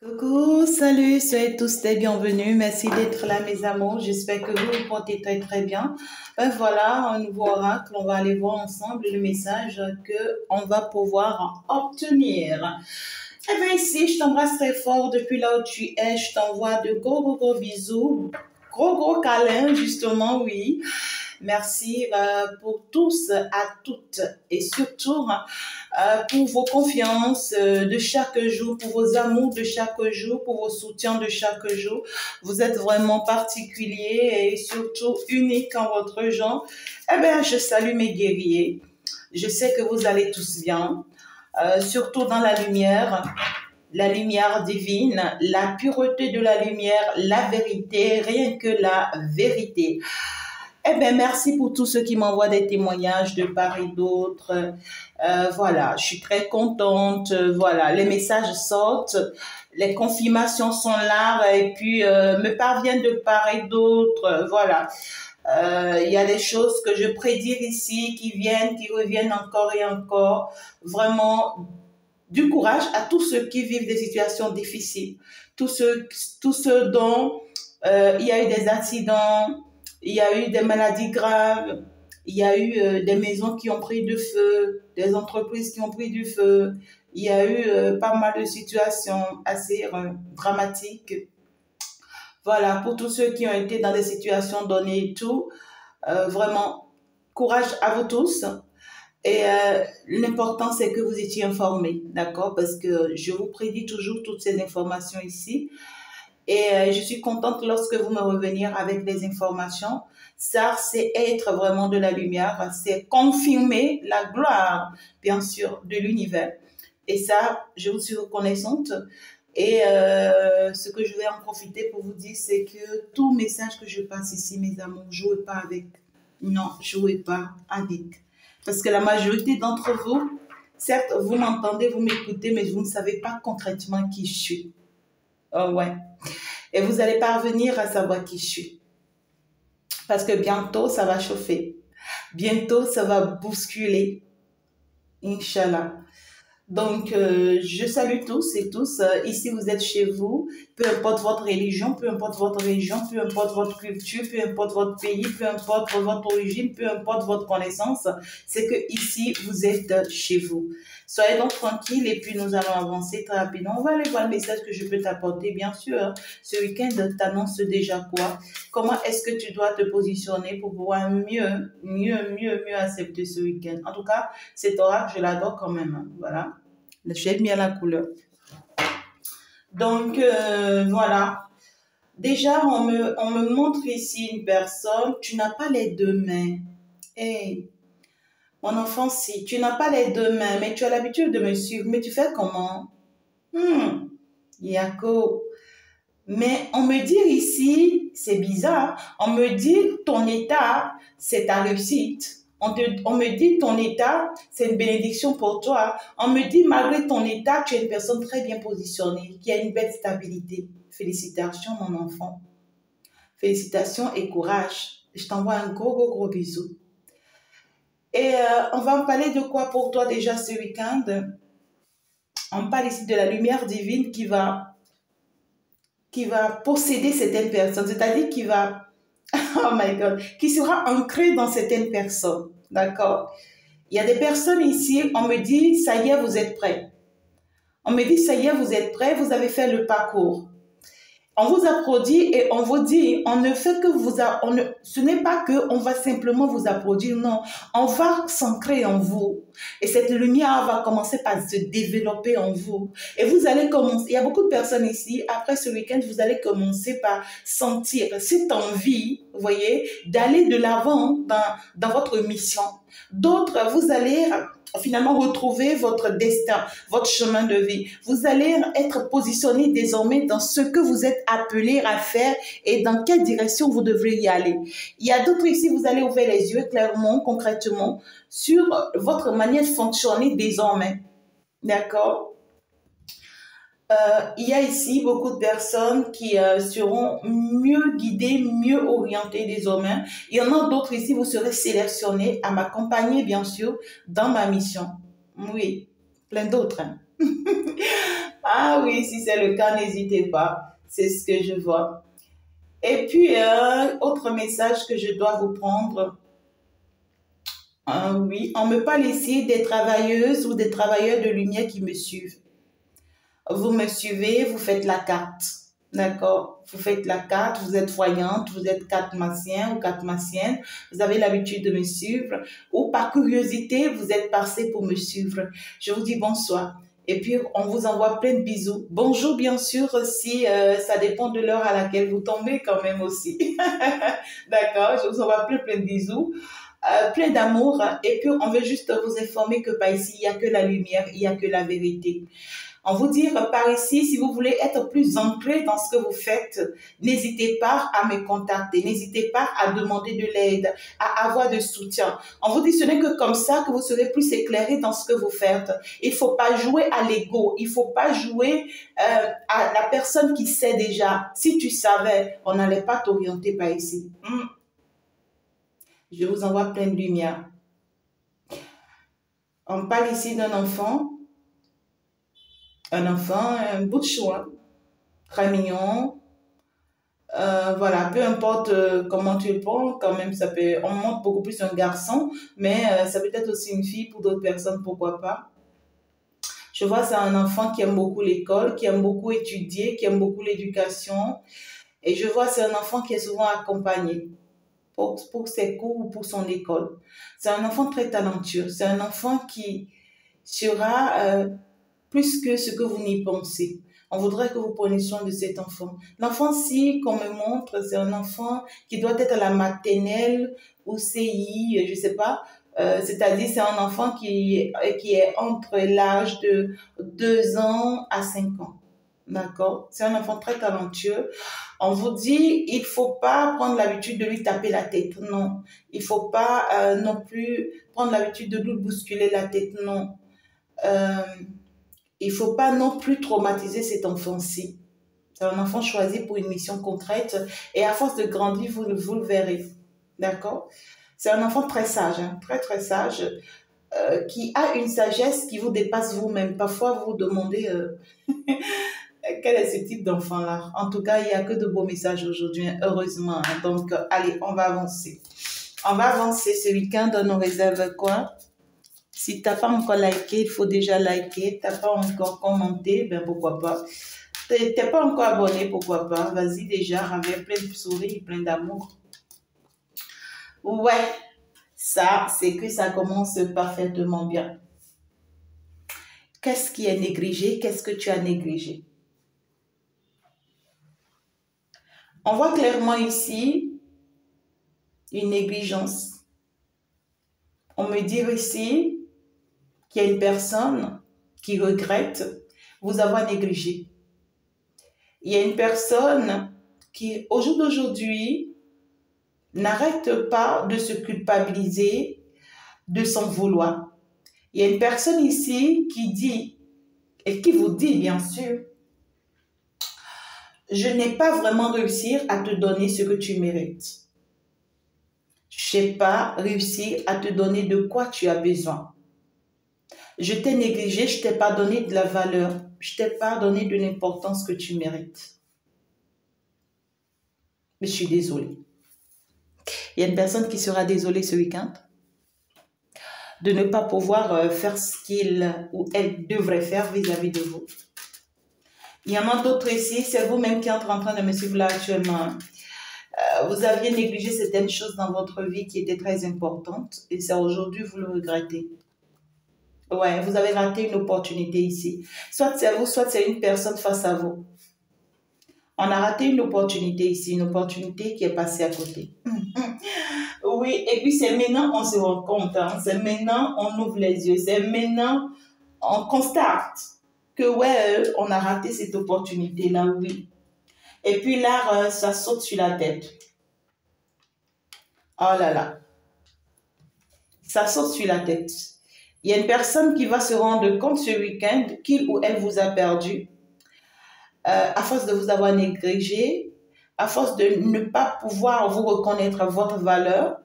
Coucou, salut, soyez tous les bienvenus. Merci d'être là, mes amours. J'espère que vous vous portez très très bien. Voilà, un nouveau oracle. On va aller voir ensemble le message que on va pouvoir obtenir. Eh bien, ici, je t'embrasse très fort depuis là où tu es. Je t'envoie de gros bisous. Gros câlins, justement, oui. Merci pour tous, à toutes et surtout pour vos confiances de chaque jour, pour vos amours de chaque jour, pour vos soutiens de chaque jour. Vous êtes vraiment particuliers et surtout uniques en votre genre. Eh bien, je salue mes guerriers. Je sais que vous allez tous bien, surtout dans la lumière divine, la pureté de la lumière, la vérité, rien que la vérité. Eh bien, merci pour tous ceux qui m'envoient des témoignages de part et d'autre. Voilà, je suis très contente. Voilà, les messages sortent, les confirmations sont là et puis me parviennent de part et d'autre. Voilà, il y a des choses que je prédis ici qui viennent, qui reviennent encore et encore. Vraiment, du courage à tous ceux qui vivent des situations difficiles, tous ceux dont il y a eu des accidents, il y a eu des maladies graves, il y a eu des maisons qui ont pris du feu, des entreprises qui ont pris du feu, il y a eu pas mal de situations assez dramatiques. Voilà, pour tous ceux qui ont été dans des situations données et tout, vraiment, courage à vous tous. Et l'important, c'est que vous étiez informés, d'accord? Parce que je vous prédis toujours toutes ces informations ici. Et je suis contente lorsque vous me revenez avec des informations. Ça, c'est être vraiment de la lumière, c'est confirmer la gloire, bien sûr, de l'univers. Et ça, je vous suis reconnaissante. Et ce que je vais en profiter pour vous dire, c'est que tout message que je passe ici, mes amours, jouez pas avec. Non, jouez pas avec. Parce que la majorité d'entre vous, certes, vous m'entendez, vous m'écoutez, mais vous ne savez pas concrètement qui je suis. Oh ouais. Et vous allez parvenir à savoir qui je suis. Parce que bientôt, ça va chauffer. Bientôt, ça va bousculer. Inch'Allah. Donc, je salue tous et tous. Ici, vous êtes chez vous. Peu importe votre religion, peu importe votre religion, peu importe votre culture, peu importe votre pays, peu importe votre origine, peu importe votre connaissance, c'est que ici, vous êtes chez vous. Soyez donc tranquilles et puis nous allons avancer très rapidement. On va aller voir le message que je peux t'apporter. Bien sûr, ce week-end t'annonce déjà quoi? Comment est-ce que tu dois te positionner pour pouvoir mieux accepter ce week-end? En tout cas, cet oracle, je l'adore quand même. Voilà. J'aime bien la couleur. Donc, voilà. Déjà, on me montre ici une personne. Tu n'as pas les deux mains. Hey, mon enfant, si tu n'as pas les deux mains, mais tu as l'habitude de me suivre, mais tu fais comment? Yako. Mais on me dit ici, c'est bizarre, on me dit ton état, c'est ta réussite. On me dit ton état, c'est une bénédiction pour toi. On me dit malgré ton état, tu es une personne très bien positionnée, qui a une belle stabilité. Félicitations mon enfant. Félicitations et courage. Je t'envoie un gros bisou. Et on va en parler de quoi pour toi déjà ce week-end? On parle ici de la lumière divine qui va posséder certaines personnes, c'est-à-dire qui va, oh my God, qui sera ancrée dans certaines personnes, d'accord? Il y a des personnes ici, on me dit, ça y est, vous êtes prêts. On me dit, ça y est, vous êtes prêts, vous avez fait le parcours. On vous applaudit et on vous dit, on ne fait que ce n'est pas que on va simplement vous applaudir, non. On va s'ancrer en vous. Et cette lumière va commencer par se développer en vous. Et vous allez commencer, il y a beaucoup de personnes ici, après ce week-end, vous allez commencer par sentir cette envie, vous voyez, d'aller de l'avant dans votre mission. D'autres, vous allez finalement retrouver votre destin, votre chemin de vie. Vous allez être positionné désormais dans ce que vous êtes appelé à faire et dans quelle direction vous devrez y aller. Il y a d'autres ici, vous allez ouvrir les yeux clairement, concrètement, sur votre manière de fonctionner désormais. D'accord? Il y a ici beaucoup de personnes qui seront mieux guidées, mieux orientées désormais. Il y en a d'autres ici, vous serez sélectionnés à m'accompagner, bien sûr, dans ma mission. Oui, plein d'autres. Hein. Ah oui, si c'est le cas, n'hésitez pas. C'est ce que je vois. Et puis, autre message que je dois vous prendre. Oui, on me parle ici des travailleuses ou des travailleurs de lumière qui me suivent. Vous me suivez, vous faites la carte. D'accord? Vous faites la carte, vous êtes voyante, vous êtes catmassien ou catmassienne, vous avez l'habitude de me suivre, ou par curiosité, vous êtes passé pour me suivre. Je vous dis bonsoir. Et puis, on vous envoie plein de bisous. Bonjour, bien sûr, si ça dépend de l'heure à laquelle vous tombez quand même aussi. D'accord? Je vous envoie plein de bisous. Plein d'amour. Et puis, on veut juste vous informer que par ici, il n'y a que la lumière, il n'y a que la vérité. On vous dit par ici, si vous voulez être plus ancré dans ce que vous faites, n'hésitez pas à me contacter, n'hésitez pas à demander de l'aide, à avoir de soutien. On vous dit ce n'est que comme ça que vous serez plus éclairé dans ce que vous faites. Il ne faut pas jouer à l'ego, il ne faut pas jouer à la personne qui sait déjà. Si tu savais, on n'allait pas t'orienter par ici. Je vous envoie plein de lumière. On parle ici d'un enfant. Un enfant, un bout de choix, très mignon. Voilà, peu importe comment tu le prends, quand même, ça peut, on montre beaucoup plus un garçon, mais ça peut être aussi une fille pour d'autres personnes, pourquoi pas. Je vois, c'est un enfant qui aime beaucoup l'école, qui aime beaucoup étudier, qui aime beaucoup l'éducation. Et je vois, c'est un enfant qui est souvent accompagné pour ses cours ou pour son école. C'est un enfant très talentueux. C'est un enfant qui sera plus que ce que vous n'y pensez. On voudrait que vous preniez soin de cet enfant. L'enfant-ci qu'on me montre, c'est un enfant qui doit être à la maternelle ou CI, je ne sais pas. C'est-à-dire, c'est un enfant qui est entre l'âge de 2 ans à 5 ans. D'accord? C'est un enfant très talentueux. On vous dit, il ne faut pas prendre l'habitude de lui taper la tête. Non. Il ne faut pas non plus prendre l'habitude de lui bousculer la tête. Non. Il ne faut pas non plus traumatiser cet enfant-ci. C'est un enfant choisi pour une mission concrète et à force de grandir, vous le verrez. D'accord? C'est un enfant très sage, hein, très très sage, qui a une sagesse qui vous dépasse vous-même. Parfois, vous vous demandez quel est ce type d'enfant-là. En tout cas, il n'y a que de beaux messages aujourd'hui, hein, heureusement. Hein. Donc, allez, on va avancer. On va avancer ce week-end. On nous réserve quoi? Si tu n'as pas encore liké, il faut déjà liker. Tu n'as pas encore commenté, ben pourquoi pas. Tu n'es pas encore abonné, pourquoi pas. Vas-y déjà, avec plein de sourires, plein d'amour. Ouais, ça, c'est que ça commence parfaitement bien. Qu'est-ce qui est négligé? Qu'est-ce que tu as négligé? On voit clairement ici une négligence. On me dit ici qu'il y a une personne qui regrette vous avoir négligé. Il y a une personne qui, au jour d'aujourd'hui, n'arrête pas de se culpabiliser, de s'en vouloir. Il y a une personne ici qui dit, et qui vous dit bien sûr, je n'ai pas vraiment réussi à te donner ce que tu mérites. Je n'ai pas réussi à te donner de quoi tu as besoin. Je t'ai négligé, je ne t'ai pas donné de la valeur, je ne t'ai pas donné de l'importance que tu mérites. Mais je suis désolée. Il y a une personne qui sera désolée ce week-end de ne pas pouvoir faire ce qu'il ou elle devrait faire vis-à-vis de vous. Il y en a d'autres ici, c'est vous-même qui êtes en train de me suivre là actuellement. Vous aviez négligé certaines choses dans votre vie qui étaient très importantes et c'est aujourd'hui vous le regrettez. Ouais, vous avez raté une opportunité ici. Soit c'est vous, soit c'est une personne face à vous. On a raté une opportunité ici, une opportunité qui est passée à côté. Oui, et puis c'est maintenant on se rend compte, hein, c'est maintenant on ouvre les yeux, c'est maintenant on constate que ouais, on a raté cette opportunité-là, oui. Et puis là, ça saute sur la tête. Oh là là, ça saute sur la tête. Il y a une personne qui va se rendre compte ce week-end qu'il ou elle vous a perdu à force de vous avoir négligé, à force de ne pas pouvoir vous reconnaître votre valeur,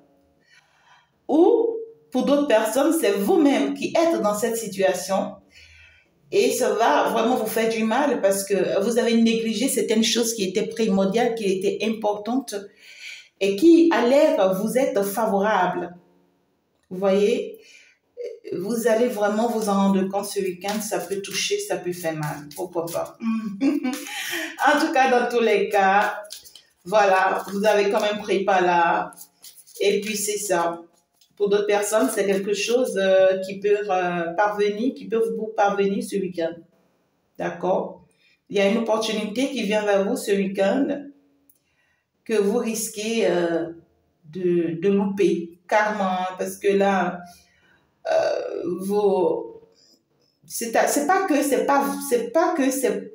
ou pour d'autres personnes, c'est vous-même qui êtes dans cette situation Et ça va vraiment vous faire du mal parce que vous avez négligé certaines choses qui étaient primordiales, qui étaient importantes et qui, à l'air, vous êtes favorable. Vous voyez, vous allez vraiment vous en rendre compte ce week-end, ça peut toucher, ça peut faire mal. Pourquoi pas? En tout cas, dans tous les cas, voilà, vous avez quand même pris par là. Et puis, c'est ça. Pour d'autres personnes, c'est quelque chose qui peut parvenir, qui peut vous parvenir ce week-end. D'accord? Il y a une opportunité qui vient vers vous ce week-end que vous risquez de louper, carrément, parce que là, c'est pas que c'est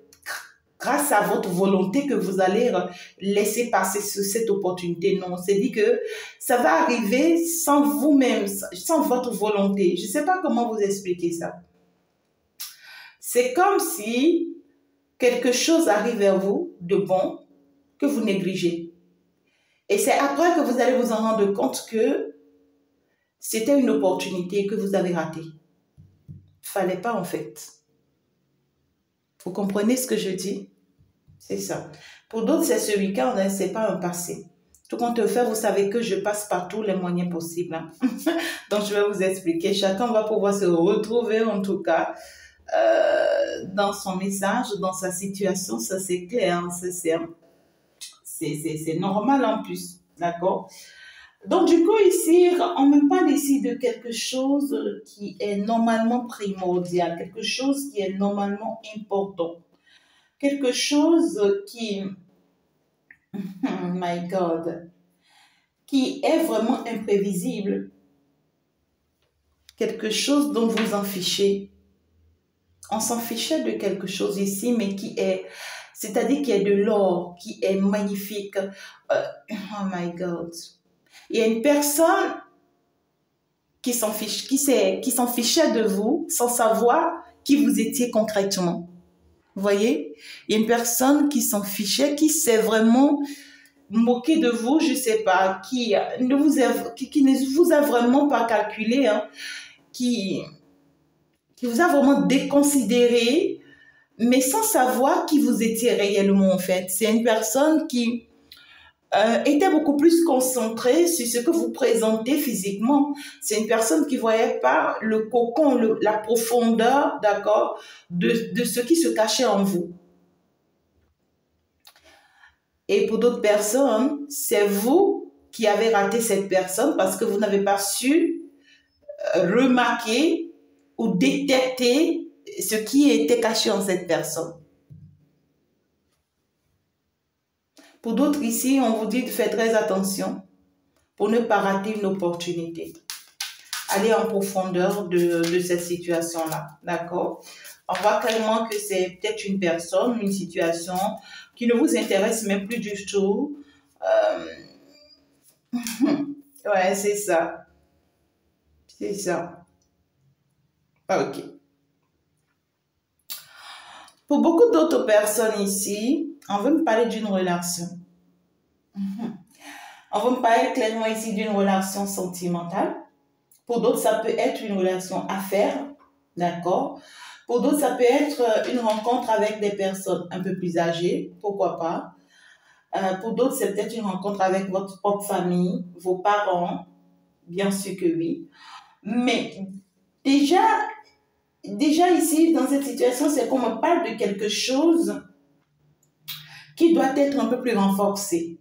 grâce à votre volonté que vous allez laisser passer cette opportunité. Non, c'est dit que ça va arriver sans vous-même, sans votre volonté. Je ne sais pas comment vous expliquer ça. C'est comme si quelque chose arrive vers vous de bon que vous négligez. Et c'est après que vous allez vous en rendre compte que c'était une opportunité que vous avez ratée. Fallait pas en fait. Vous comprenez ce que je dis? C'est ça. Pour d'autres, c'est ce week-end, hein, c'est pas un passé. Tout compte fait, vous savez que je passe par tous les moyens possibles. Hein. Donc, je vais vous expliquer. Chacun va pouvoir se retrouver, en tout cas, dans son message, dans sa situation. Ça, c'est clair. Hein. C'est normal en plus. D'accord? Donc, du coup, ici, on me parle ici de quelque chose qui est normalement primordial, quelque chose qui est normalement important, quelque chose qui, oh my God, qui est vraiment imprévisible, quelque chose dont vous en fichez. On s'en fichait de quelque chose ici, mais qui est, c'est-à-dire qui est de l'or, qui est magnifique. Oh my God. Il y a une personne qui s'en fichait de vous sans savoir qui vous étiez concrètement. Vous voyez? Il y a une personne qui s'en fichait, qui s'est vraiment moqué de vous, je ne sais pas, qui ne vous a vraiment pas calculé, hein, qui vous a vraiment déconsidéré, mais sans savoir qui vous étiez réellement en fait. C'est une personne qui était beaucoup plus concentré sur ce que vous présentez physiquement. C'est une personne qui ne voyait pas le cocon, la profondeur, d'accord, de ce qui se cachait en vous. Et pour d'autres personnes, c'est vous qui avez raté cette personne parce que vous n'avez pas su remarquer ou détecter ce qui était caché en cette personne. Pour d'autres ici, on vous dit de faire très attention pour ne pas rater une opportunité. Allez en profondeur de cette situation-là, d'accord? On voit clairement que c'est peut-être une personne, une situation qui ne vous intéresse même plus du tout. Ouais, c'est ça. C'est ça. Ok. Pour beaucoup d'autres personnes ici, on veut me parler d'une relation. On veut me parler clairement ici d'une relation sentimentale. Pour d'autres, ça peut être une relation affaire, d'accord? Pour d'autres, ça peut être une rencontre avec des personnes un peu plus âgées, pourquoi pas. Pour d'autres, c'est peut-être une rencontre avec votre propre famille, vos parents, bien sûr que oui. Mais déjà ici, dans cette situation, c'est qu'on me parle de quelque chose qui doit être un peu plus renforcé.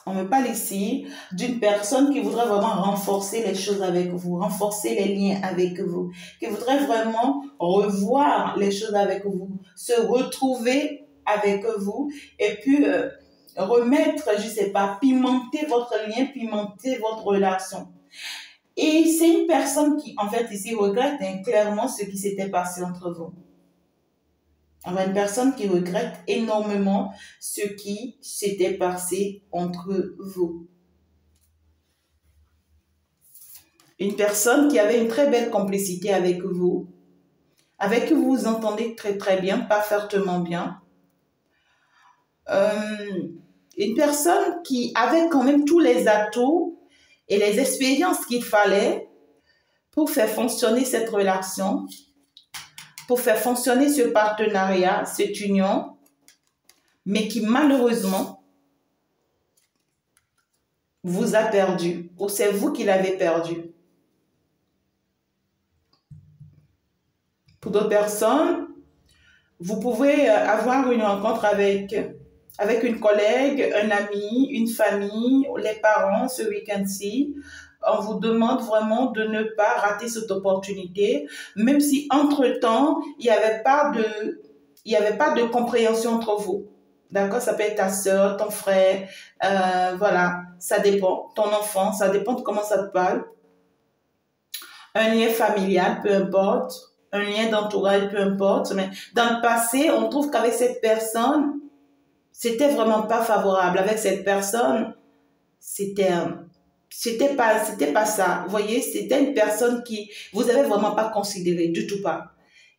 On me parle ici d'une personne qui voudrait vraiment renforcer les choses avec vous, renforcer les liens avec vous, qui voudrait vraiment revoir les choses avec vous, se retrouver avec vous et puis remettre, je ne sais pas, pimenter votre lien, pimenter votre relation. Et c'est une personne qui, en fait, ici regrette clairement ce qui s'était passé entre vous. On a une personne qui regrette énormément ce qui s'était passé entre vous. Une personne qui avait une très belle complicité avec vous vous entendez très très bien, parfaitement bien. Une personne qui avait quand même tous les atouts et les expériences qu'il fallait pour faire fonctionner cette relation. pour faire fonctionner ce partenariat, cette union, mais qui malheureusement vous a perdu, ou c'est vous qui l'avez perdu. Pour d'autres personnes, vous pouvez avoir une rencontre avec une collègue, un ami, une famille, les parents ce week-end-ci. On vous demande vraiment de ne pas rater cette opportunité, même si entre-temps, il n'y avait pas de compréhension entre vous. D'accord? Ça peut être ta soeur, ton frère, voilà, ça dépend. Ton enfant, ça dépend de comment ça te parle. Un lien familial, peu importe. Un lien d'entourage, peu importe. Mais dans le passé, on trouve qu'avec cette personne, c'était vraiment pas favorable. Avec cette personne, c'était pas ça. Vous voyez, c'était une personne qui vous avez vraiment pas considéré, du tout pas.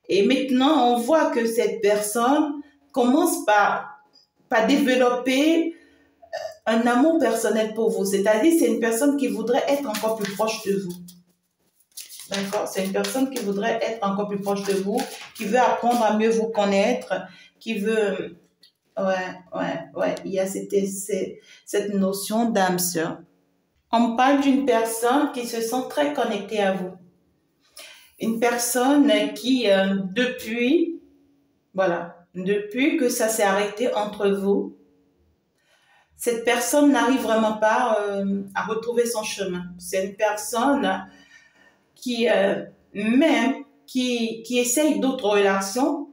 Et maintenant, on voit que cette personne commence par développer un amour personnel pour vous. C'est-à-dire, c'est une personne qui voudrait être encore plus proche de vous. D'accord? C'est une personne qui voudrait être encore plus proche de vous, qui veut apprendre à mieux vous connaître, qui veut... Ouais. Il y a cette notion d'âme sœur. On parle d'une personne qui se sent très connectée à vous. Une personne qui, depuis que ça s'est arrêté entre vous, cette personne n'arrive vraiment pas à retrouver son chemin. C'est une personne qui essaye d'autres relations,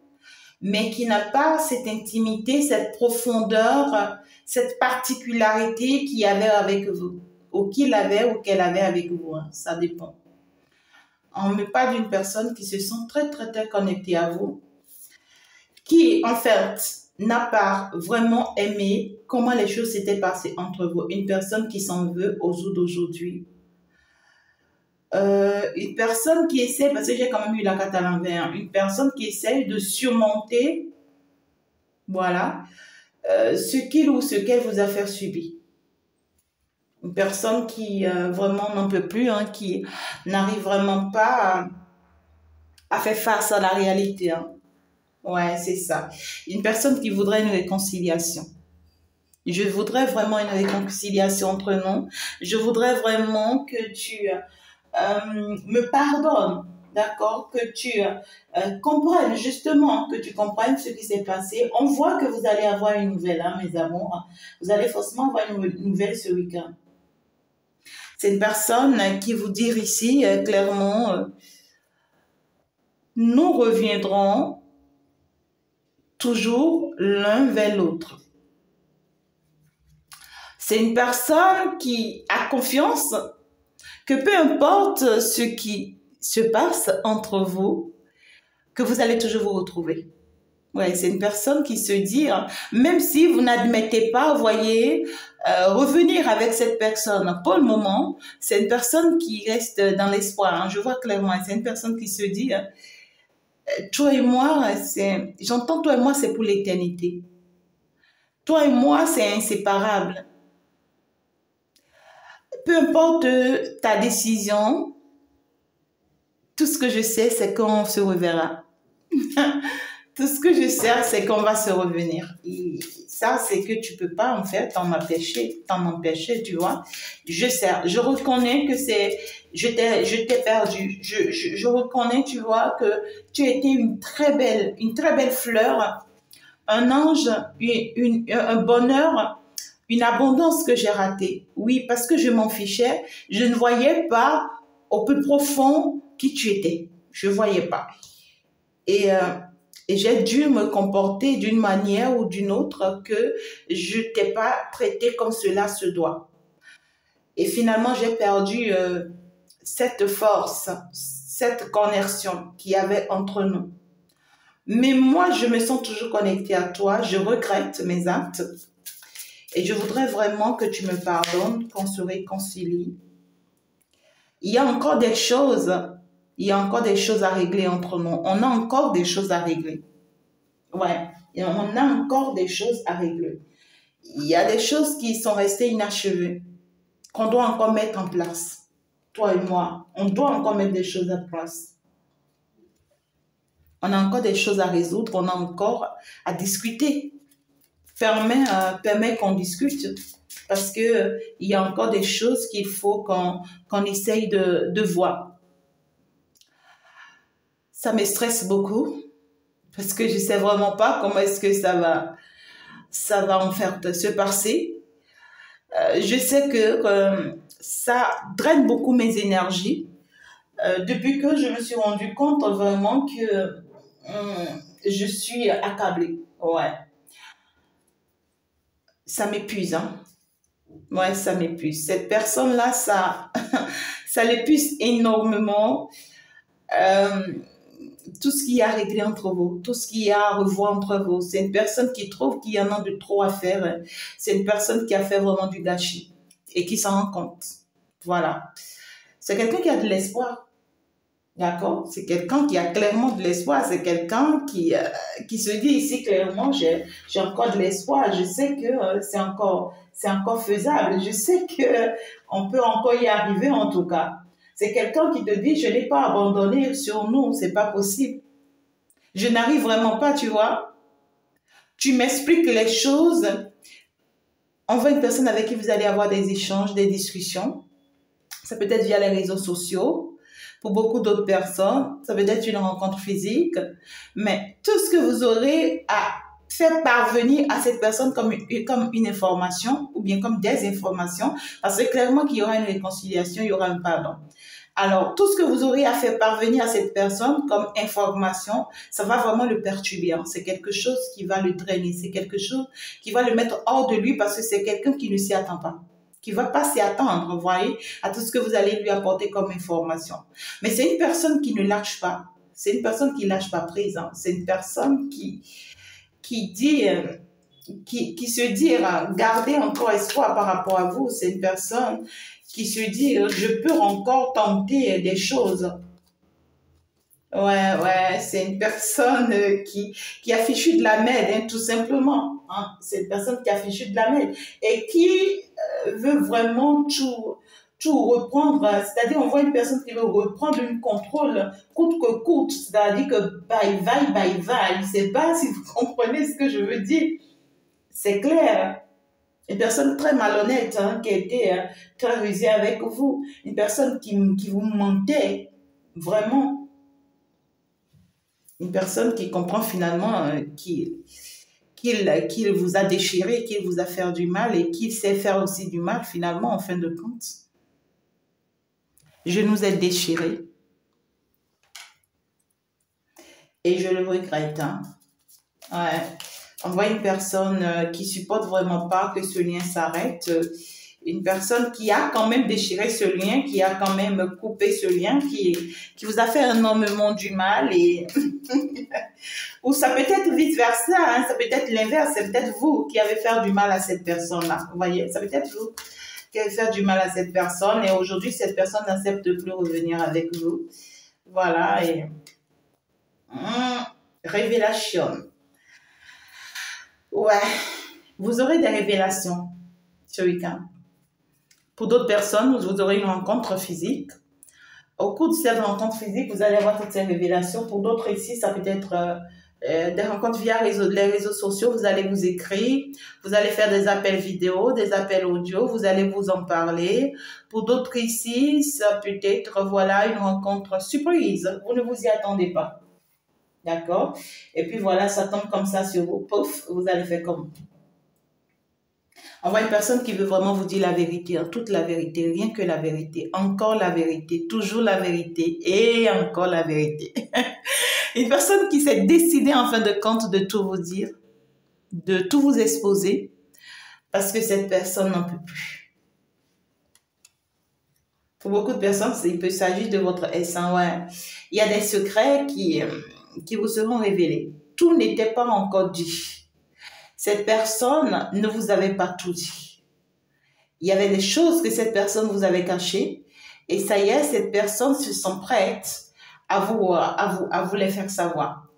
mais qui n'a pas cette intimité, cette profondeur, cette particularité qu'il y avait avec vous, ou qu'il avait ou qu'elle avait avec vous, hein. Ça dépend. On ne parle d'une personne qui se sent très, très, très connectée à vous, qui, en fait, n'a pas vraiment aimé comment les choses s'étaient passées entre vous. Une personne qui s'en veut aux jours d'aujourd'hui. Une personne qui essaie, parce que j'ai quand même eu la carte à l'envers, une personne qui essaie de surmonter, voilà, ce qu'il ou ce qu'elle vous a fait subir. Une personne qui vraiment n'en peut plus, hein, qui n'arrive vraiment pas à faire face à la réalité. Hein. Ouais, c'est ça. Une personne qui voudrait une réconciliation. Je voudrais vraiment une réconciliation entre nous. Je voudrais vraiment que tu me pardonnes, d'accord? Que tu comprennes, justement, que tu comprennes ce qui s'est passé. On voit que vous allez avoir une nouvelle, hein, mes amours. Vous allez forcément avoir une nouvelle ce week-end. C'est une personne qui vous dit ici, clairement, nous reviendrons toujours l'un vers l'autre. C'est une personne qui a confiance que peu importe ce qui se passe entre vous, que vous allez toujours vous retrouver. Ouais, c'est une personne qui se dit, hein, même si vous n'admettez pas, vous voyez, revenir avec cette personne pour le moment, c'est une personne qui reste dans l'espoir. Hein, je vois clairement, c'est une personne qui se dit, toi et moi, j'entends toi et moi, c'est pour l'éternité. Toi et moi, c'est inséparable. Peu importe ta décision, tout ce que je sais, c'est qu'on se reverra. Tout ce que je sais, c'est qu'on va se revenir. Et ça, c'est que tu peux pas, en fait, t'en empêcher, tu vois. Je sais, je reconnais que je t'ai perdu. Je reconnais, tu vois, que tu étais une très belle fleur, un ange, un bonheur, une abondance que j'ai ratée. Oui, parce que je m'en fichais, je ne voyais pas au plus profond qui tu étais. Je ne voyais pas. Et j'ai dû me comporter d'une manière ou d'une autre que je ne t'ai pas traité comme cela se doit. Et finalement, j'ai perdu cette force, cette connexion qu'il y avait entre nous. Mais moi, je me sens toujours connectée à toi. Je regrette mes actes. Et je voudrais vraiment que tu me pardonnes, qu'on se réconcilie. Il y a encore des choses à régler entre nous. On a encore des choses à régler. Ouais, et on a encore des choses à régler. Il y a des choses qui sont restées inachevées, qu'on doit encore mettre en place. Toi et moi, on doit encore mettre des choses en place. On a encore des choses à résoudre, on a encore à discuter. Permet qu'on discute parce que il y a encore des choses qu'il faut qu'on essaye de voir. Ça me stresse beaucoup parce que je sais vraiment pas comment est-ce que ça va en faire se passer. Je sais que ça draine beaucoup mes énergies depuis que je me suis rendu compte vraiment que je suis accablée. Ouais, ça m'épuise, hein. Ouais, ça m'épuise. Cette personne-là, ça l'épuise énormément. Euh, tout ce qu'il y a à régler entre vous, tout ce qu'il y a à revoir entre vous. C'est une personne qui trouve qu'il y en a de trop à faire. C'est une personne qui a fait vraiment du gâchis et qui s'en rend compte. Voilà. C'est quelqu'un qui a de l'espoir. D'accord? C'est quelqu'un qui a clairement de l'espoir. C'est quelqu'un qui se dit ici clairement, j'ai encore de l'espoir. Je sais que c'est encore faisable. Je sais que on peut encore y arriver en tout cas. C'est quelqu'un qui te dit, je n'ai pas abandonné sur nous, c'est pas possible. Je n'arrive vraiment pas, tu vois. Tu m'expliques les choses. On voit une personne avec qui vous allez avoir des échanges, des discussions. Ça peut être via les réseaux sociaux. Pour beaucoup d'autres personnes, ça peut être une rencontre physique. Mais tout ce que vous aurez à faire parvenir à cette personne comme une information ou bien comme des informations, parce que clairement qu'il y aura une réconciliation, il y aura un pardon. Alors, tout ce que vous aurez à faire parvenir à cette personne comme information, ça va vraiment le perturber. Hein. C'est quelque chose qui va le drainer. C'est quelque chose qui va le mettre hors de lui parce que c'est quelqu'un qui ne s'y attend pas. Qui ne va pas s'y attendre, vous voyez, à tout ce que vous allez lui apporter comme information. Mais c'est une personne qui ne lâche pas. C'est une personne qui ne lâche pas prise. Hein. C'est une personne qui dit... qui se dit garder encore espoir par rapport à vous. C'est une personne qui se dit je peux encore tenter des choses. Ouais, c'est une personne qui a fichu de la merde, hein, tout simplement. Hein. C'est une personne qui a fichu de la merde et qui veut vraiment tout reprendre. C'est-à-dire, on voit une personne qui veut reprendre une contrôle coûte que coûte. C'est-à-dire que bye, bye, bye, bye. Je ne sais pas si vous comprenez ce que je veux dire. C'est clair. Une personne très malhonnête hein, qui a été très rusée avec vous. Une personne qui vous mentait vraiment. Une personne qui comprend finalement qu'il vous a déchiré, qu'il vous a fait du mal et qu'il sait faire aussi du mal finalement en fin de compte. Je nous ai déchirés. Et je le regrette. Hein. Ouais. On voit une personne qui supporte vraiment pas que ce lien s'arrête. Une personne qui a quand même déchiré ce lien, qui a quand même coupé ce lien, qui vous a fait énormément du mal. Et ou ça peut être vice-versa, hein, ça peut être l'inverse. C'est peut-être vous qui avez fait du mal à cette personne-là. Vous voyez, ça peut être vous qui avez fait du mal à cette personne. Et aujourd'hui, cette personne n'accepte plus revenir avec vous. Voilà. Et révélation. Ouais, vous aurez des révélations ce week-end. Pour d'autres personnes, vous aurez une rencontre physique. Au cours de cette rencontre physique, vous allez avoir toutes ces révélations. Pour d'autres ici, ça peut être des rencontres via les réseaux sociaux. Vous allez vous écrire, vous allez faire des appels vidéo, des appels audio, vous allez vous en parler. Pour d'autres ici, ça peut être, voilà, une rencontre surprise. Vous ne vous y attendez pas. D'accord? Et puis voilà, ça tombe comme ça sur vous. Pouf, vous allez faire comme. On voit une personne qui veut vraiment vous dire la vérité, hein, toute la vérité, rien que la vérité, encore la vérité, toujours la vérité et encore la vérité. Une personne qui s'est décidée en fin de compte de tout vous dire, de tout vous exposer, parce que cette personne n'en peut plus. Pour beaucoup de personnes, il peut s'agir de votre essence. Ouais. Il y a des secrets qui vous seront révélés. Tout n'était pas encore dit. Cette personne ne vous avait pas tout dit. Il y avait des choses que cette personne vous avait cachées. Et ça y est, cette personne se sent prête à vous les faire savoir.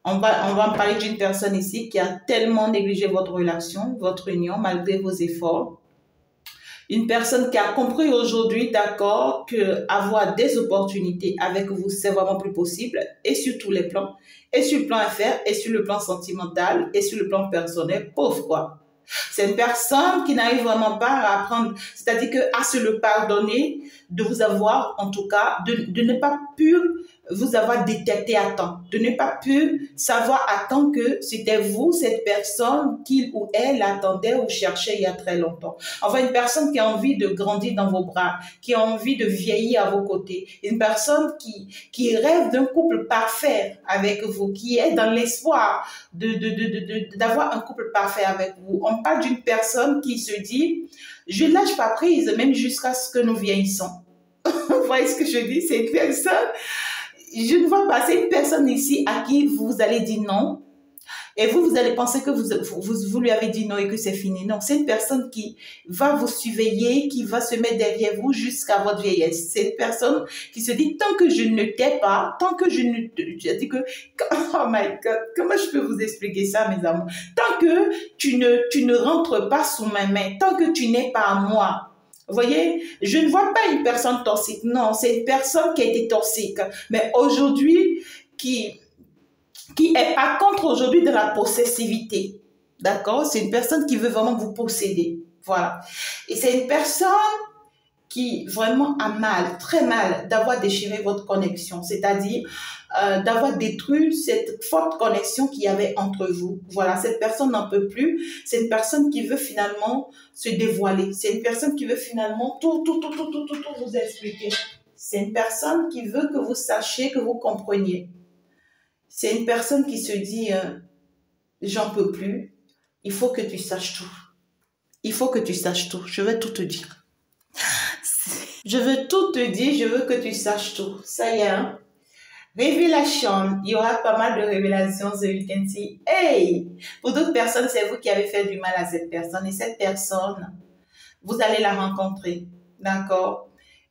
On va en parler d'une personne ici qui a tellement négligé votre relation, votre union, malgré vos efforts. Une personne qui a compris aujourd'hui, d'accord, que avoir des opportunités avec vous, c'est vraiment plus possible, et sur tous les plans, et sur le plan affaires, et sur le plan sentimental, et sur le plan personnel, pauvre quoi. C'est une personne qui n'arrive vraiment pas à apprendre, c'est-à-dire que à se le pardonner, de vous avoir, en tout cas, de ne pas pu vous avoir détecté à temps, de ne pas pu savoir à temps que c'était vous, cette personne, qu'il ou elle attendait ou cherchait il y a très longtemps. Enfin, une personne qui a envie de grandir dans vos bras, qui a envie de vieillir à vos côtés, une personne qui rêve d'un couple parfait avec vous, qui est dans l'espoir d'avoir un couple parfait avec vous. On parle d'une personne qui se dit, je ne lâche pas prise, même jusqu'à ce que nous vieillissons. Vous voyez ce que je dis? C'est une personne, je ne vois pas, c'est une personne ici à qui vous allez dire non. Et vous allez penser que vous lui avez dit non et que c'est fini. Non, c'est une personne qui va vous surveiller, qui va se mettre derrière vous jusqu'à votre vieillesse. C'est une personne qui se dit, tant que je ne t'ai pas, tant que je ne te... Je dis que, oh my God, comment je peux vous expliquer ça, mes amours? Tant que tu ne rentres pas sous ma main, tant que tu n'es pas à moi, vous voyez, je ne vois pas une personne toxique. Non, c'est une personne qui a été toxique. Mais aujourd'hui, qui est par contre aujourd'hui de la possessivité. D'accord? C'est une personne qui veut vraiment vous posséder. Voilà. Et c'est une personne qui vraiment a mal, très mal, d'avoir déchiré votre connexion. C'est-à-dire d'avoir détruit cette forte connexion qu'il y avait entre vous. Voilà, cette personne n'en peut plus. C'est une personne qui veut finalement se dévoiler. C'est une personne qui veut finalement tout vous expliquer. C'est une personne qui veut que vous sachiez, que vous compreniez. C'est une personne qui se dit, j'en peux plus, il faut que tu saches tout. Il faut que tu saches tout. Je vais tout te dire. Je veux tout te dire, je veux que tu saches tout. Ça y est, hein? Révélation. Il y aura pas mal de révélations ce week-end-ci. Hey! Pour d'autres personnes, c'est vous qui avez fait du mal à cette personne. Et cette personne, vous allez la rencontrer. D'accord?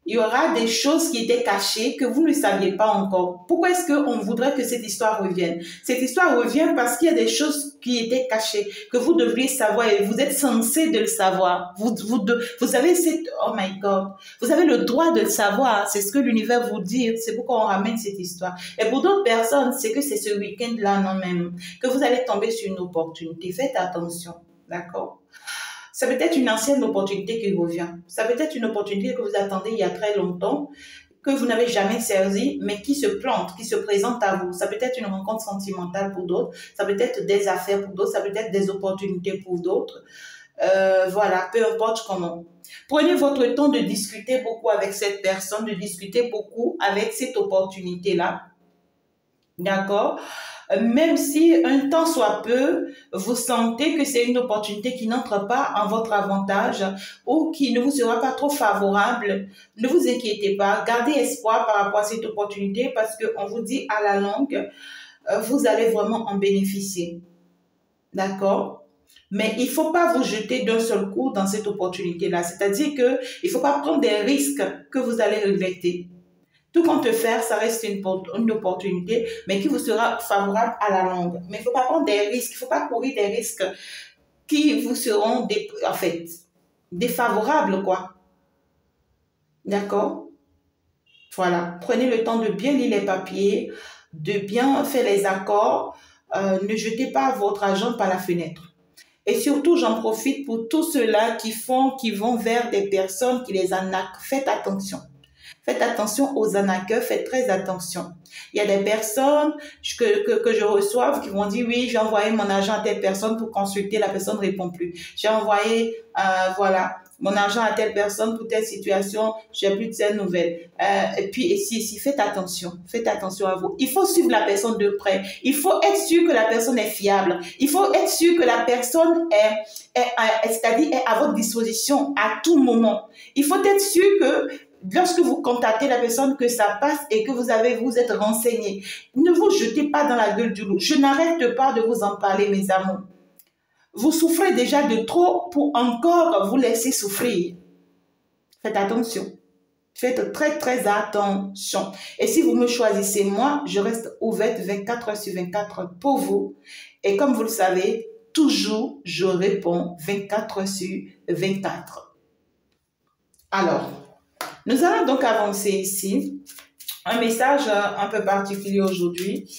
Il y aura des choses qui étaient cachées que vous ne saviez pas encore. Pourquoi est-ce qu'on voudrait que cette histoire revienne? Cette histoire revient parce qu'il y a des choses qui étaient cachées, que vous devriez savoir et vous êtes censé de le savoir. Vous avez cette... Oh my God. Vous avez le droit de le savoir. C'est ce que l'univers vous dit. C'est pourquoi on ramène cette histoire. Et pour d'autres personnes, c'est que c'est ce week-end-là, non même, que vous allez tomber sur une opportunité. Faites attention. D'accord? Ça peut être une ancienne opportunité qui revient. Ça peut être une opportunité que vous attendez il y a très longtemps, que vous n'avez jamais saisi, mais qui se plante, qui se présente à vous. Ça peut être une rencontre sentimentale pour d'autres, ça peut être des affaires pour d'autres, ça peut être des opportunités pour d'autres. Voilà, peu importe comment. Prenez votre temps de discuter beaucoup avec cette personne, de discuter beaucoup avec cette opportunité-là. D'accord? Même si un temps soit peu, vous sentez que c'est une opportunité qui n'entre pas en votre avantage ou qui ne vous sera pas trop favorable, ne vous inquiétez pas, gardez espoir par rapport à cette opportunité parce qu'on vous dit à la longue, vous allez vraiment en bénéficier. D'accord? Mais il ne faut pas vous jeter d'un seul coup dans cette opportunité-là. C'est-à-dire qu'il ne faut pas prendre des risques que vous allez regretter. Tout compte faire, ça reste une opportunité, mais qui vous sera favorable à la longue. Mais il ne faut pas prendre des risques, il ne faut pas courir des risques qui vous seront, en fait, défavorables, quoi. D'accord? Voilà. Prenez le temps de bien lire les papiers, de bien faire les accords. Ne jetez pas votre argent par la fenêtre. Et surtout, j'en profite pour tous ceux-là qui vont vers des personnes qui les arnaquent. Faites attention. Faites attention aux arnaqueurs, faites très attention. Il y a des personnes que je reçois qui vont dire, oui, j'ai envoyé mon argent à telle personne pour consulter, la personne ne répond plus. J'ai envoyé, voilà, mon argent à telle personne pour telle situation, j'ai plus de ces nouvelles. Et puis, ici, faites attention à vous. Il faut suivre la personne de près. Il faut être sûr que la personne est fiable. Il faut être sûr que la personne c'est-à-dire est à votre disposition à tout moment. Il faut être sûr que lorsque vous contactez la personne, que ça passe et que vous êtes renseigné. Ne vous jetez pas dans la gueule du loup. Je n'arrête pas de vous en parler, mes amours. Vous souffrez déjà de trop pour encore vous laisser souffrir. Faites attention. Faites très, très attention. Et si vous me choisissez, moi, je reste ouverte 24 heures sur 24 pour vous. Et comme vous le savez, toujours, je réponds 24 heures sur 24. Alors, nous allons donc avancer ici. Un message un peu particulier aujourd'hui.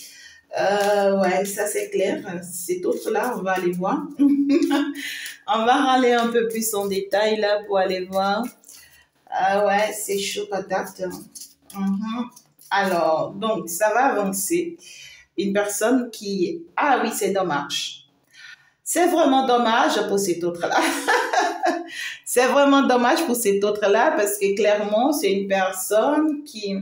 Ouais, ça c'est clair. Cet autre-là, on va aller voir. On va aller un peu plus en détail là pour aller voir. Ouais, c'est chaud patate. Alors, donc, ça va avancer. Une personne qui... Ah oui, c'est dommage. C'est vraiment dommage pour cet autre-là. C'est vraiment dommage pour cet autre-là parce que clairement, c'est une personne qui,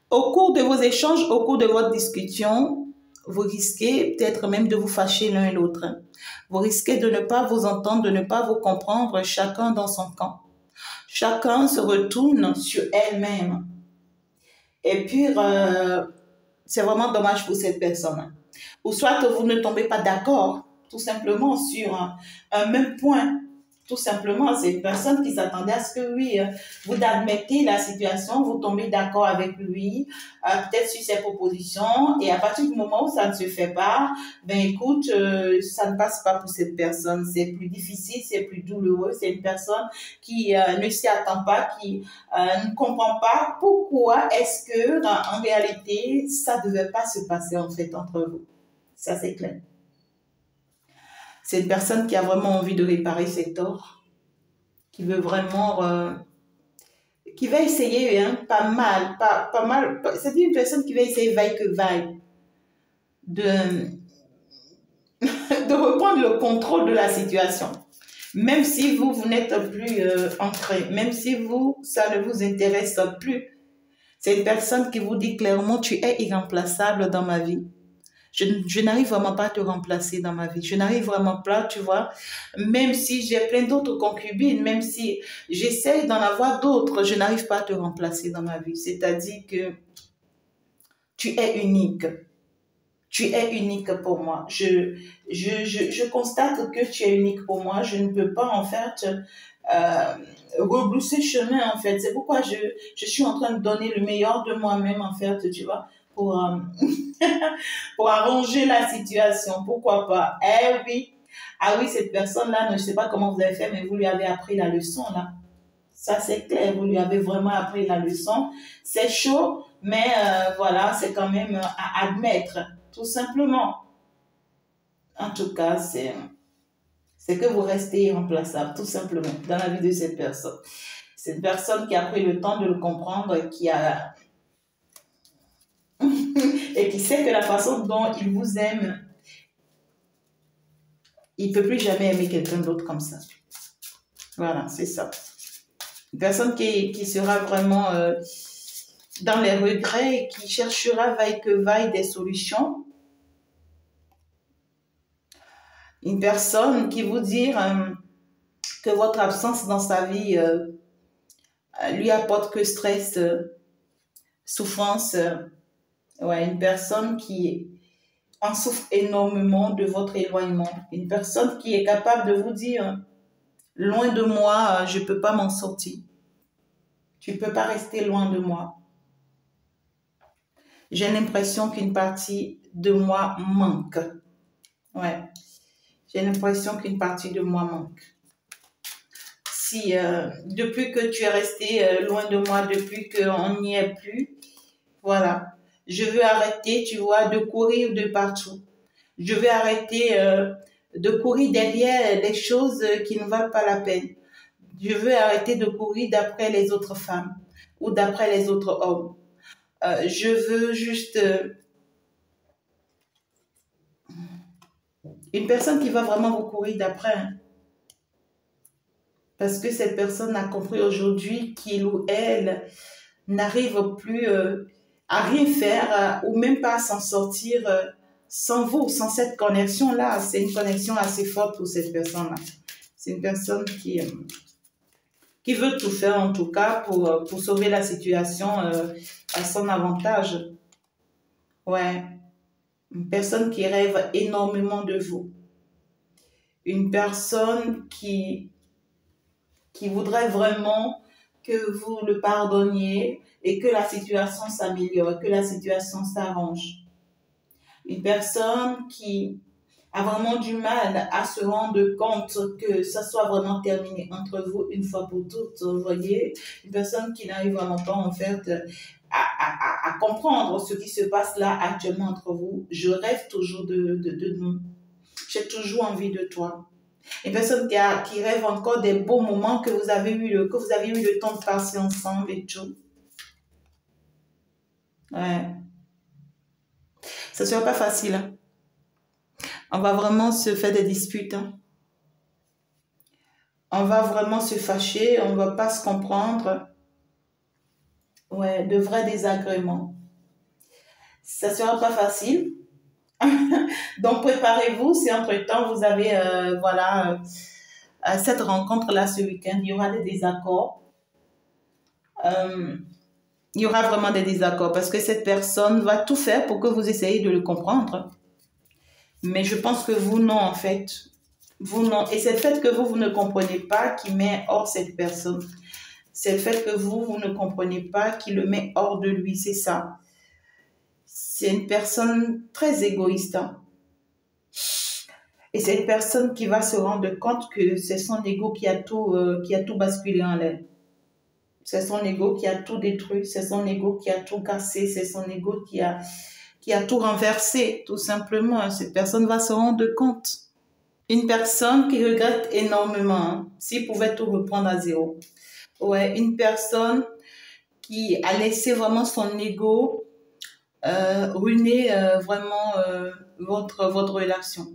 au cours de vos échanges, au cours de votre discussion, vous risquez peut-être même de vous fâcher l'un et l'autre. Vous risquez de ne pas vous entendre, de ne pas vous comprendre, chacun dans son camp. Chacun se retourne sur elle-même. Et puis, c'est vraiment dommage pour cette personne. Ou soit que vous ne tombez pas d'accord, tout simplement, sur un même point. Tout simplement, c'est une personne qui s'attendait à ce que, oui, vous admettez la situation, vous tombez d'accord avec lui, peut-être sur ses propositions, et à partir du moment où ça ne se fait pas, ben écoute, ça ne passe pas pour cette personne. C'est plus difficile, c'est plus douloureux. C'est une personne qui ne s'y attend pas, qui ne comprend pas pourquoi est-ce que, en réalité, ça ne devait pas se passer, en fait, entre vous. Ça, c'est clair. C'est une personne qui a vraiment envie de réparer ses torts, qui veut vraiment, qui va essayer, hein, pas mal, pas mal. C'est une personne qui va essayer vaille que vaille de, de reprendre le contrôle de la situation. Même si vous, vous n'êtes plus ancré, même si vous, ça ne vous intéresse plus. C'est une personne qui vous dit clairement, tu es irremplaçable dans ma vie. Je n'arrive vraiment pas à te remplacer dans ma vie. Je n'arrive vraiment pas, tu vois. Même si j'ai plein d'autres concubines, même si j'essaie d'en avoir d'autres, je n'arrive pas à te remplacer dans ma vie. C'est-à-dire que tu es unique. Tu es unique pour moi. Je constate que tu es unique pour moi. Je ne peux pas, en fait, rebrousser chemin, en fait. C'est pourquoi je suis en train de donner le meilleur de moi-même, en fait, tu vois, pour arranger la situation. Pourquoi pas? Eh oui. Ah oui, cette personne-là, je ne sais pas comment vous avez fait, mais vous lui avez appris la leçon, là. Ça, c'est clair. Vous lui avez vraiment appris la leçon. C'est chaud, mais voilà, c'est quand même à admettre, tout simplement. En tout cas, c'est que vous restez irremplaçable, tout simplement, dans la vie de cette personne. C'est une personne qui a pris le temps de le comprendre, qui a et qui sait que la façon dont il vous aime, il ne peut plus jamais aimer quelqu'un d'autre comme ça. Voilà, c'est ça. Une personne qui sera vraiment dans les regrets et qui cherchera vaille que vaille des solutions. Une personne qui vous dit que votre absence dans sa vie lui apporte que stress, souffrance. Ouais, une personne qui en souffre énormément de votre éloignement. Une personne qui est capable de vous dire, loin de moi, je ne peux pas m'en sortir. Tu ne peux pas rester loin de moi. J'ai l'impression qu'une partie de moi manque. Ouais, j'ai l'impression qu'une partie de moi manque. Si depuis que tu es resté loin de moi, depuis qu'on n'y est plus, voilà. Je veux arrêter, tu vois, de courir de partout. Je veux arrêter de courir derrière des choses qui ne valent pas la peine. Je veux arrêter de courir d'après les autres femmes ou d'après les autres hommes. Je veux juste une personne qui va vraiment vous courir d'après. Hein. Parce que cette personne a compris aujourd'hui qu'il ou elle n'arrive plus à rien faire ou même pas à s'en sortir sans vous, sans cette connexion-là. C'est une connexion assez forte pour cette personne-là. C'est une personne qui veut tout faire en tout cas pour sauver la situation à son avantage. Ouais, une personne qui rêve énormément de vous. Une personne qui voudrait vraiment que vous le pardonniez et que la situation s'améliore, que la situation s'arrange. Une personne qui a vraiment du mal à se rendre compte que ça soit vraiment terminé entre vous une fois pour toutes. Vous voyez, une personne qui n'arrive vraiment pas en fait à comprendre ce qui se passe là actuellement entre vous. Je rêve toujours de nous. J'ai toujours envie de toi. Une personne qui rêve encore des beaux moments que vous avez eu le temps de passer ensemble et tout. Ouais. Ça ne sera pas facile. Hein. On va vraiment se faire des disputes. Hein. On va vraiment se fâcher. On ne va pas se comprendre. Ouais, de vrais désagréments. Ça ne sera pas facile. Donc, préparez-vous. Si entre-temps, vous avez voilà, cette rencontre-là ce week-end, il y aura des désaccords. Il y aura vraiment des désaccords parce que cette personne va tout faire pour que vous essayiez de le comprendre. Mais je pense que vous, non, en fait. Vous, non. Et c'est le fait que vous ne comprenez pas qui met hors cette personne. C'est le fait que vous ne comprenez pas qui le met hors de lui. C'est ça. C'est une personne très égoïste. Hein. Et c'est une personne qui va se rendre compte que c'est son ego qui a tout basculé en l'air. C'est son ego qui a tout détruit. C'est son ego qui a tout cassé. C'est son ego qui a tout renversé, tout simplement. Cette personne va se rendre compte. Une personne qui regrette énormément, hein, s'il pouvait tout reprendre à zéro. Ouais, une personne qui a laissé vraiment son ego ruiner vraiment votre relation.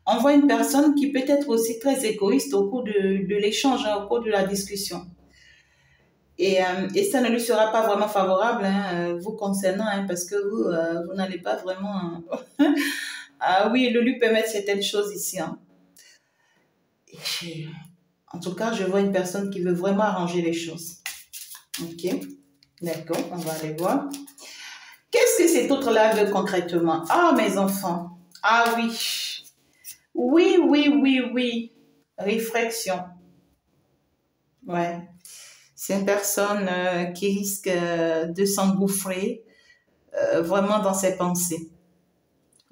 On voit une personne qui peut être aussi très égoïste au cours de l'échange, hein, au cours de la discussion. Et ça ne lui sera pas vraiment favorable, hein, vous concernant, hein, parce que vous n'allez pas vraiment... ah oui, le lui permettre certaines choses ici. Hein. En tout cas, je vois une personne qui veut vraiment arranger les choses. Ok, d'accord, on va aller voir. Qu'est-ce que cet autre-là veut concrètement? Ah, mes enfants. Ah oui. Oui, oui, oui, oui. Réflexion. Ouais. C'est une personne qui risque de s'engouffrer vraiment dans ses pensées.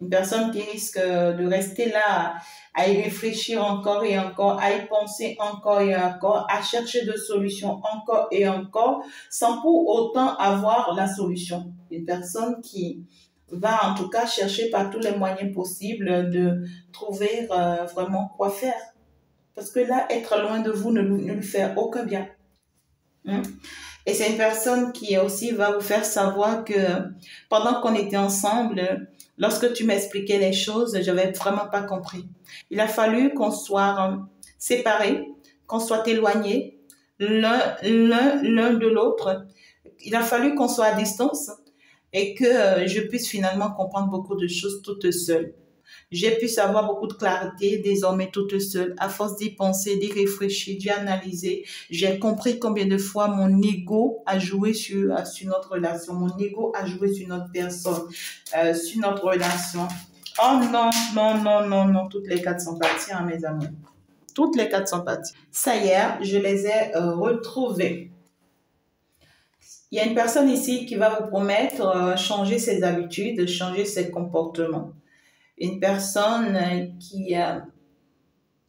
Une personne qui risque de rester là, à y réfléchir encore et encore, à y penser encore et encore, à chercher de solutions encore et encore, sans pour autant avoir la solution. Une personne qui va en tout cas chercher par tous les moyens possibles de trouver vraiment quoi faire. Parce que là, être loin de vous ne lui fait aucun bien. Hein? Et c'est une personne qui aussi va vous faire savoir que pendant qu'on était ensemble, lorsque tu m'expliquais les choses, je n'avais vraiment pas compris. Il a fallu qu'on soit séparés, qu'on soit éloignés l'un de l'autre. Il a fallu qu'on soit à distance et que je puisse finalement comprendre beaucoup de choses toute seule. J'ai pu savoir beaucoup de clarté désormais toute seule. À force d'y penser, d'y réfléchir, d'y analyser, j'ai compris combien de fois mon ego a joué sur notre relation. Mon ego a joué sur notre personne, sur notre relation. Oh non, non, non, non, non. Toutes les quatre sont parties, hein, mes amis. Toutes les quatre sont parties. Ça y est, je les ai retrouvées. Il y a une personne ici qui va vous promettre changer ses habitudes, changer ses comportements. Une personne qui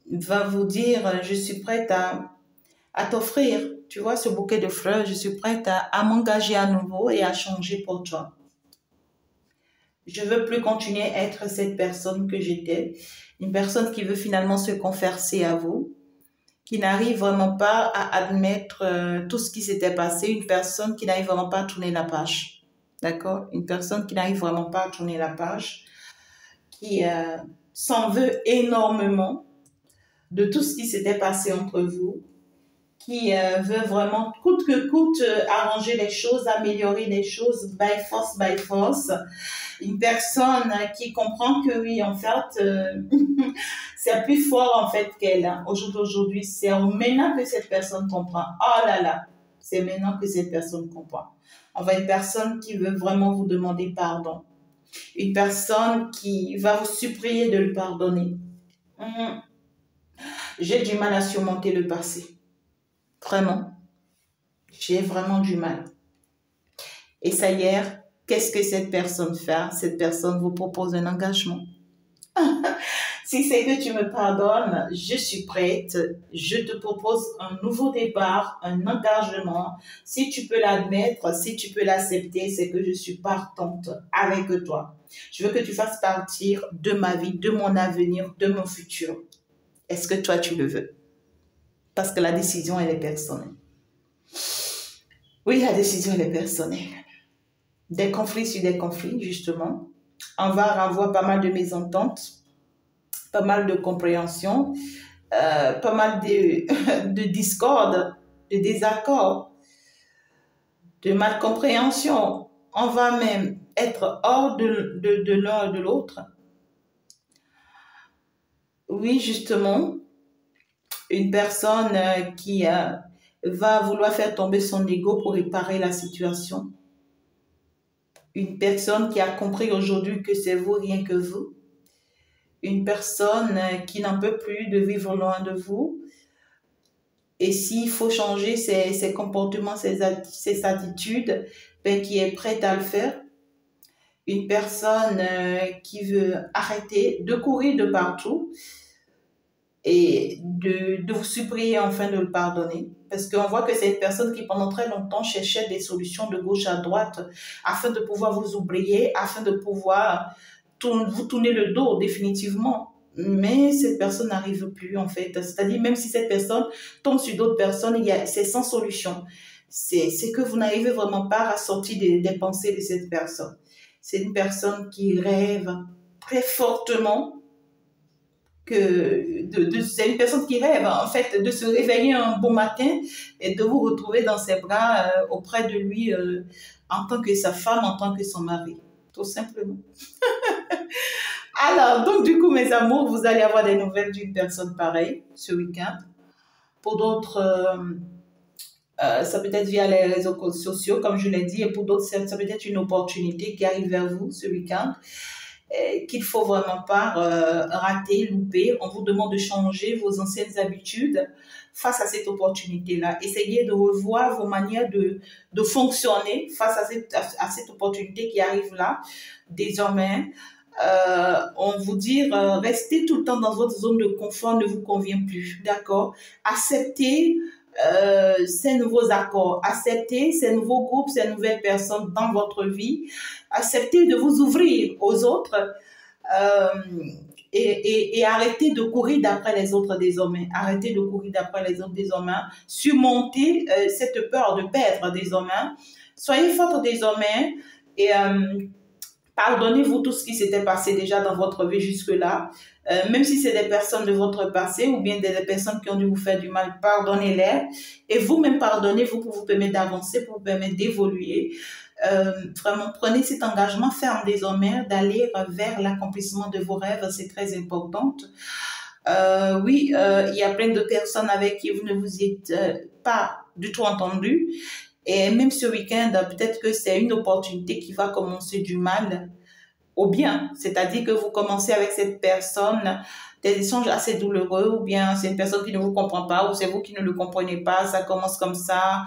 va vous dire, je suis prête à t'offrir, tu vois, ce bouquet de fleurs, je suis prête à m'engager à nouveau et à changer pour toi. Je ne veux plus continuer à être cette personne que j'étais, une personne qui veut finalement se converser à vous, qui n'arrive vraiment pas à admettre tout ce qui s'était passé, une personne qui n'arrive vraiment pas à tourner la page, d'accord? Une personne qui n'arrive vraiment pas à tourner la page, qui s'en veut énormément de tout ce qui s'était passé entre vous, qui veut vraiment coûte que coûte arranger les choses, améliorer les choses by force. Une personne qui comprend que oui, en fait, c'est plus fort en fait qu'elle. Au jour d'aujourd'hui, c'est maintenant que cette personne comprend. Oh là là, c'est maintenant que cette personne comprend. On voit une personne qui veut vraiment vous demander pardon. Une personne qui va vous supplier de le pardonner. J'ai du mal à surmonter le passé. Vraiment. J'ai vraiment du mal. Et ça y est, qu'est-ce que cette personne fait? Cette personne vous propose un engagement. Si c'est que tu me pardonnes, je suis prête. Je te propose un nouveau départ, un engagement. Si tu peux l'admettre, si tu peux l'accepter, c'est que je suis partante avec toi. Je veux que tu fasses partir de ma vie, de mon avenir, de mon futur. Est-ce que toi, tu le veux? Parce que la décision, elle est personnelle. Oui, la décision, elle est personnelle. Des conflits sur des conflits, justement. On va avoir pas mal de mésententes, pas mal de compréhension, pas mal de discorde, de désaccord, de malcompréhension. On va même être hors de l'un et de l'autre. Oui, justement, une personne qui va vouloir faire tomber son ego pour réparer la situation. Une personne qui a compris aujourd'hui que c'est vous, rien que vous. Une personne qui n'en peut plus de vivre loin de vous. Et s'il faut changer ses comportements, ses attitudes, ben, qui est prête à le faire. Une personne qui veut arrêter de courir de partout et de vous supplier enfin de le pardonner. Parce qu'on voit que c'est une personne qui pendant très longtemps cherchait des solutions de gauche à droite afin de pouvoir vous oublier, afin de pouvoir vous tourner le dos définitivement. Mais cette personne n'arrive plus en fait. C'est-à-dire même si cette personne tombe sur d'autres personnes, c'est sans solution. C'est que vous n'arrivez vraiment pas à sortir des pensées de cette personne. C'est une personne qui rêve très fortement c'est une personne qui rêve en fait de se réveiller un bon matin et de vous retrouver dans ses bras auprès de lui en tant que sa femme, en tant que son mari, tout simplement. Alors, donc du coup, mes amours, vous allez avoir des nouvelles d'une personne pareille ce week-end. Pour d'autres, ça peut être via les réseaux sociaux, comme je l'ai dit, et pour d'autres, ça peut être une opportunité qui arrive vers vous ce week-end, qu'il ne faut vraiment pas rater, louper. On vous demande de changer vos anciennes habitudes face à cette opportunité-là. Essayez de revoir vos manières de fonctionner face à cette opportunité qui arrive là. Désormais, on vous dit, rester tout le temps dans votre zone de confort ne vous convient plus, d'accord? Acceptez ces nouveaux accords, acceptez ces nouveaux groupes, ces nouvelles personnes dans votre vie, acceptez de vous ouvrir aux autres et arrêtez de courir d'après les autres désormais, arrêtez de courir d'après les autres désormais, surmontez cette peur de perdre désormais, soyez forts désormais et pardonnez-vous tout ce qui s'était passé déjà dans votre vie jusque-là. Même si c'est des personnes de votre passé ou bien des personnes qui ont dû vous faire du mal, pardonnez-les. Et vous-même pardonnez-vous pour vous permettre d'avancer, pour vous permettre d'évoluer. Vraiment, prenez cet engagement ferme désormais d'aller vers l'accomplissement de vos rêves. C'est très important. Oui, il y a plein de personnes avec qui vous ne vous êtes pas du tout entendu. Et même ce week-end, peut-être que c'est une opportunité qui va commencer du mal au bien. C'est-à-dire que vous commencez avec cette personne des échanges assez douloureux ou bien c'est une personne qui ne vous comprend pas ou c'est vous qui ne le comprenez pas. Ça commence comme ça.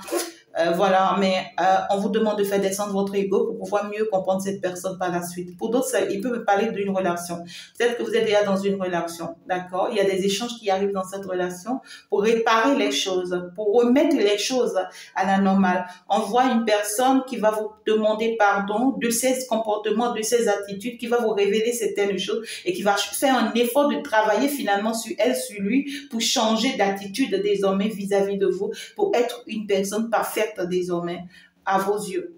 Voilà, mais on vous demande de faire descendre votre ego pour pouvoir mieux comprendre cette personne par la suite. Pour d'autres, il peut me parler d'une relation. Peut-être que vous êtes déjà dans une relation, d'accord? Il y a des échanges qui arrivent dans cette relation pour réparer les choses, pour remettre les choses à la normale. On voit une personne qui va vous demander pardon de ses comportements, de ses attitudes, qui va vous révéler certaines choses et qui va faire un effort de travailler finalement sur elle, sur lui, pour changer d'attitude désormais vis-à-vis de vous, pour être une personne parfaite désormais à vos yeux.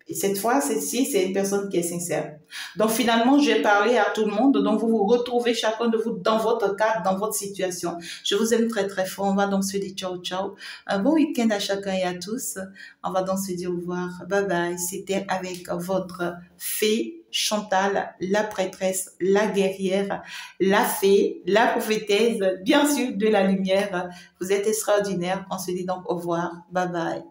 Et cette fois, celle-ci, c'est une personne qui est sincère. Donc finalement, j'ai parlé à tout le monde. Donc vous vous retrouvez chacun de vous dans votre cadre, dans votre situation. Je vous aime très très fort. On va donc se dire ciao ciao. Un bon week-end à chacun et à tous. On va donc se dire au revoir. Bye bye. C'était avec votre fée Chantal, la prêtresse, la guerrière, la fée, la prophétesse, bien sûr de la lumière. Vous êtes extraordinaire. On se dit donc au revoir. Bye bye.